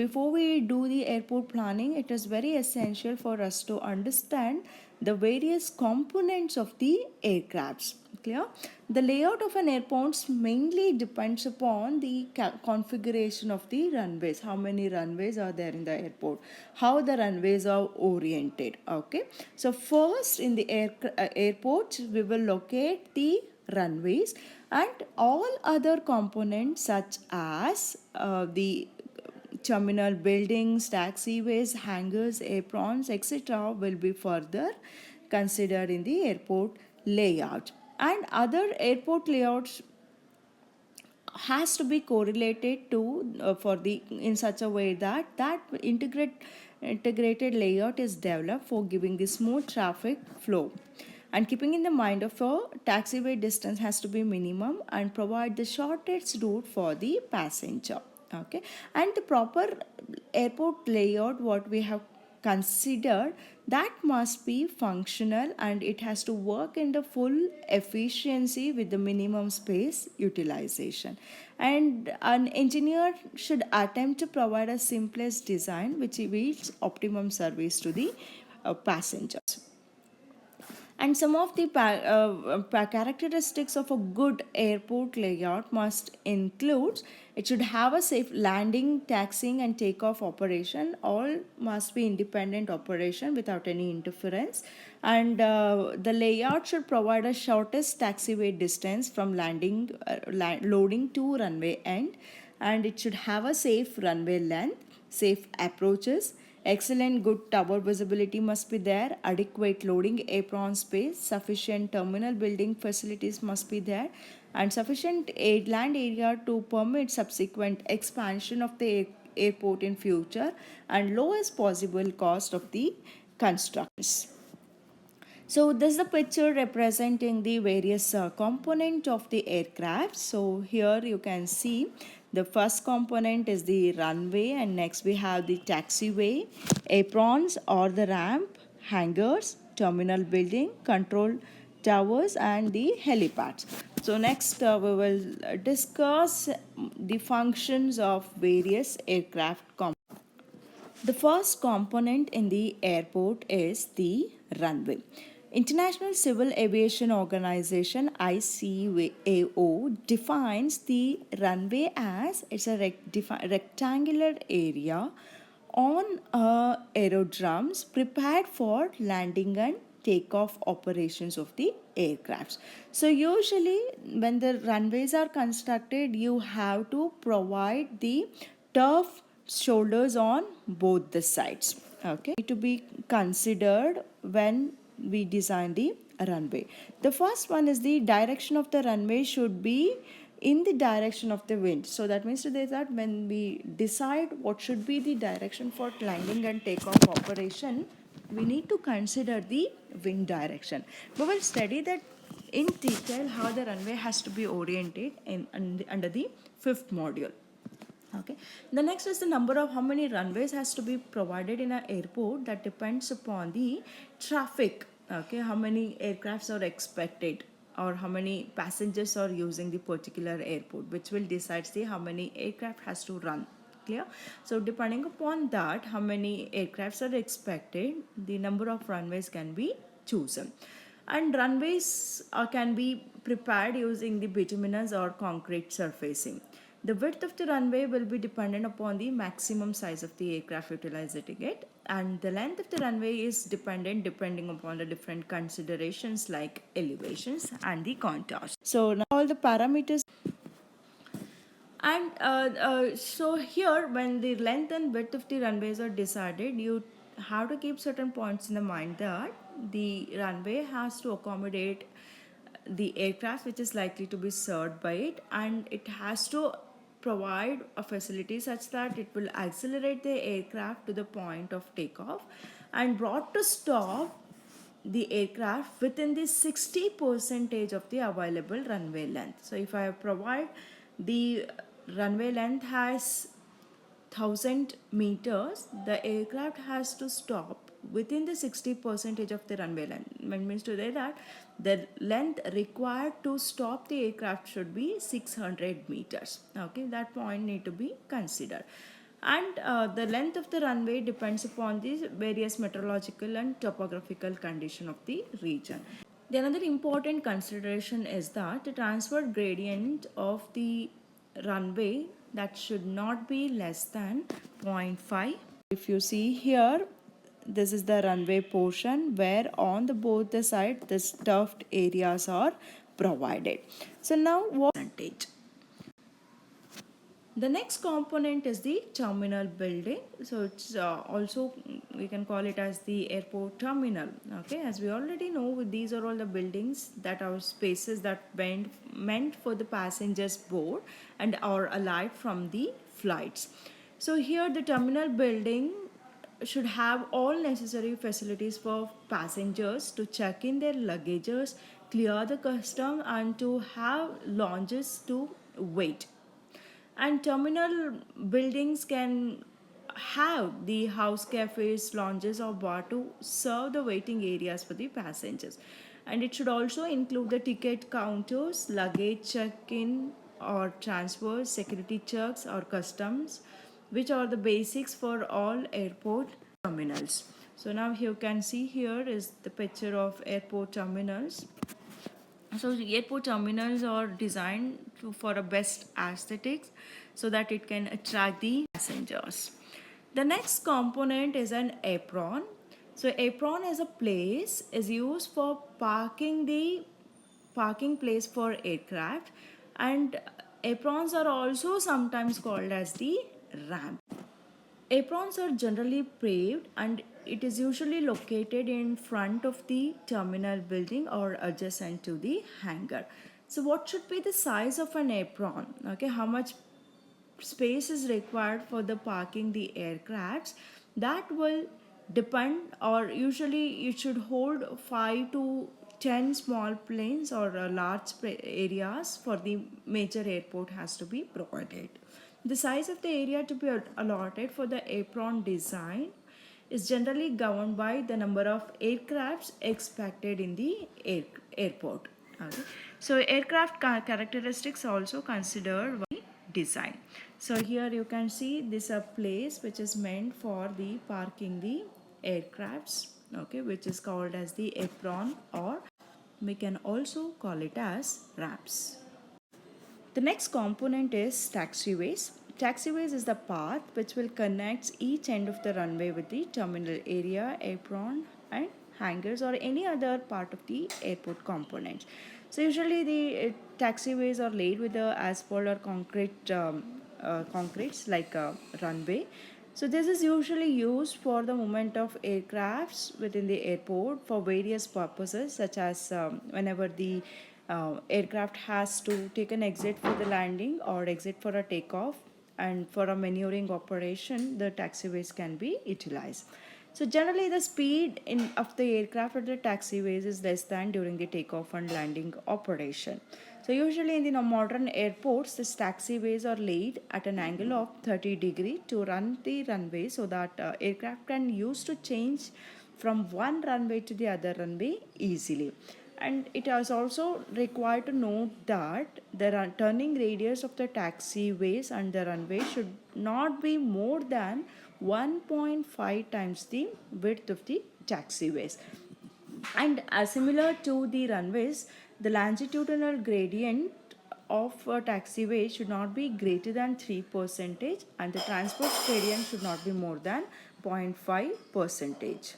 Before we do the airport planning, it is very essential for us to understand the various components of the aircrafts. Clear? The layout of an airport mainly depends upon the configuration of the runways. How many runways are there in the airport? How the runways are oriented. Okay. So first in the airports, we will locate the runways and all other components such as the terminal buildings, taxiways, hangars, aprons, etc. will be further considered in the airport layout. And other airport layouts has to be correlated to for the in such a way that integrated layout is developed for giving the smooth traffic flow, and keeping in the mind of a taxiway distance has to be minimum and provide the shortest route for the passenger. Okay, and the proper airport layout what we have considered, that must be functional and it has to work in the full efficiency with the minimum space utilization, and an engineer should attempt to provide a simplest design which yields optimum service to the passengers. And some of the characteristics of a good airport layout must include it should have a safe landing, taxiing, and takeoff operation. All must be independent operation without any interference. And the layout should provide a shortest taxiway distance from landing, loading to runway end, and it should have a safe runway length, safe approaches. Excellent good tower visibility must be there, adequate loading apron space, sufficient terminal building facilities must be there, and sufficient land area to permit subsequent expansion of the airport in future, and lowest possible cost of the constructions. So this is the picture representing the various component of the aircraft. So here you can see the first component is the runway, and next we have the taxiway, aprons or the ramp, hangars, terminal building, control towers, and the helipads. So next we will discuss the functions of various aircraft components. The first component in the airport is the runway. International Civil Aviation Organization ICAO defines the runway as it's a rectangular area on aerodromes prepared for landing and takeoff operations of the aircrafts. So usually when the runways are constructed, you have to provide the turf shoulders on both the sides. Okay, to be considered when we design the runway. The first one is the direction of the runway should be in the direction of the wind. So that means today that when we decide what should be the direction for landing and takeoff operation, we need to consider the wind direction. We will study that in detail how the runway has to be oriented under the fifth module. Okay. The next is the number of how many runways has to be provided in an airport. That depends upon the traffic. Okay, how many aircrafts are expected or how many passengers are using the particular airport, which will decide say how many aircraft has to run. Clear? So depending upon that, how many aircrafts are expected, the number of runways can be chosen. And runways can be prepared using the bituminous or concrete surfacing. The width of the runway will be dependent upon the maximum size of the aircraft utilizing it, and the length of the runway is depending upon the different considerations like elevations and the contours. So now all the parameters, and so here when the length and width of the runways are decided, you have to keep certain points in the mind that the runway has to accommodate the aircraft which is likely to be served by it, and it has to provide a facility such that it will accelerate the aircraft to the point of takeoff and brought to stop the aircraft within the 60% of the available runway length. So if I provide the runway length has 1000 meters, the aircraft has to stop within the 60% of the runway length. It means to say that the length required to stop the aircraft should be 600 meters. Okay, that point need to be considered. And the length of the runway depends upon the various meteorological and topographical condition of the region. The another important consideration is that the transverse gradient of the runway that should not be less than 0.5. If you see here, this is the runway portion where on the both the side the stuffed areas are provided. So now what percentage? The next component is the terminal building. So it's also we can call it as the airport terminal. Okay, as we already know, these are all the buildings that are spaces that meant for the passengers board and are alive from the flights. So here the terminal building should have all necessary facilities for passengers to check in their luggages, clear the custom, and to have lounges to wait. And terminal buildings can have the house cafes, lounges, or bar to serve the waiting areas for the passengers. And it should also include the ticket counters, luggage check-in or transfers, security checks or customs, which are the basics for all airport terminals. So now you can see here is the picture of airport terminals. So airport terminals are designed for a best aesthetics so that it can attract the passengers. The next component is an apron. So apron is a place is used for parking place for aircraft, and aprons are also sometimes called as the ramp. Aprons are generally paved and it is usually located in front of the terminal building or adjacent to the hangar. So what should be the size of an apron? Okay, how much space is required for the parking the aircrafts? That will depend, or usually it should hold 5 to 10 small planes or large areas for the major airport has to be provided. The size of the area to be allotted for the apron design is generally governed by the number of aircrafts expected in the airport. Okay. So aircraft characteristics also considered by design. So here you can see this a place which is meant for the parking the aircrafts, okay, which is called as the apron, or we can also call it as ramps. The next component is taxiways. Taxiways is the path which will connect each end of the runway with the terminal area, apron, and hangars or any other part of the airport components. So usually the taxiways are laid with the asphalt or concretes like a runway. So this is usually used for the movement of aircrafts within the airport for various purposes, such as whenever the aircraft has to take an exit for the landing or exit for a takeoff, and for a maneuvering operation the taxiways can be utilized. So generally the speed of the aircraft at the taxiways is less than during the takeoff and landing operation. So usually in the modern airports, these taxiways are laid at an angle of 30 degree to run the runway so that aircraft can use to change from one runway to the other runway easily. And it is also required to note that the turning radius of the taxiways and the runway should not be more than 1.5 times the width of the taxiways. And similar to the runways, the longitudinal gradient of a taxiway should not be greater than 3 percentage, and the transport gradient should not be more than 0.5 percentage.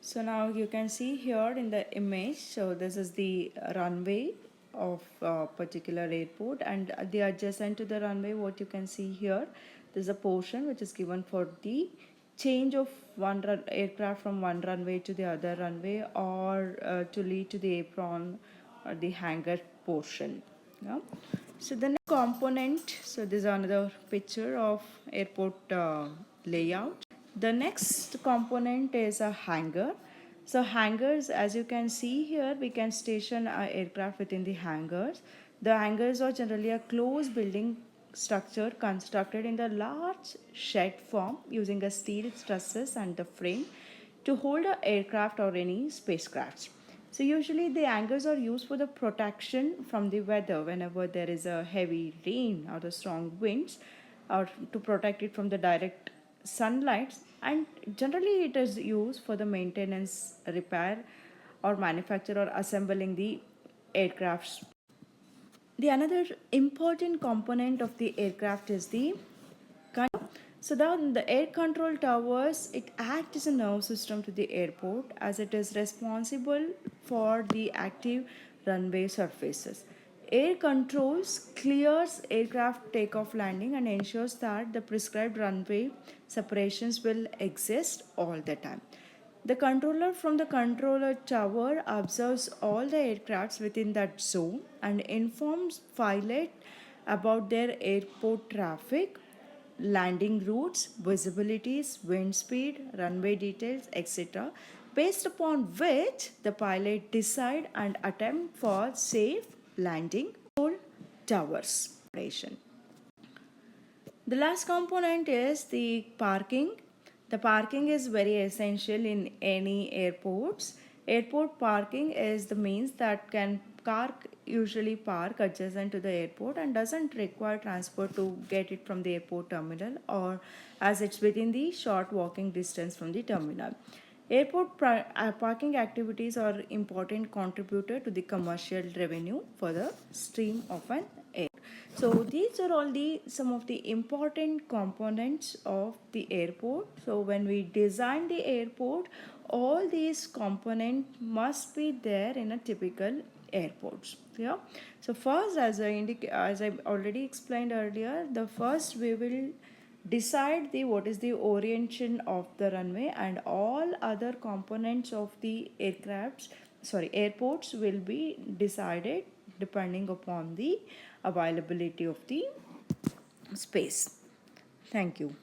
So now you can see here in the image, so this is the runway of a particular airport, and the adjacent to the runway, what you can see here, there's a portion which is given for the change of one aircraft from one runway to the other runway, or to lead to the apron or the hangar portion. Yeah. So the next component, so this is another picture of airport layout. The next component is a hangar. So hangars, as you can see here, we can station our aircraft within the hangars. The hangars are generally a closed building structure constructed in the large shed form using a steel trusses and the frame to hold an aircraft or any spacecraft. So usually the hangars are used for the protection from the weather whenever there is a heavy rain or the strong winds. or to protect it from the direct sunlight, and generally it is used for the maintenance, repair, or manufacture or assembling the aircrafts. The another important component of the aircraft is the so the air control towers, it acts as a nerve system to the airport as it is responsible for the active runway surfaces. Air controls clears aircraft takeoff landing and ensures that the prescribed runway separations will exist all the time. The controller from the controller tower observes all the aircrafts within that zone and informs pilot about their airport traffic, landing routes, visibilities, wind speed, runway details, etc., based upon which the pilot decide and attempt for safe landing or towers operation. The last component is the parking. The parking is very essential in any airports. Airport parking is the means that can car usually park adjacent to the airport and doesn't require transport to get it from the airport terminal, or as it's within the short walking distance from the terminal. Parking activities are important contributor to the commercial revenue for the stream of an air. So these are all the some of the important components of the airport. So when we design the airport, all these components must be there in a typical airports. Yeah. So first, as I already explained earlier, the first we will decide the what is the orientation of the runway, and all other components of the airports will be decided depending upon the availability of the space. Thank you.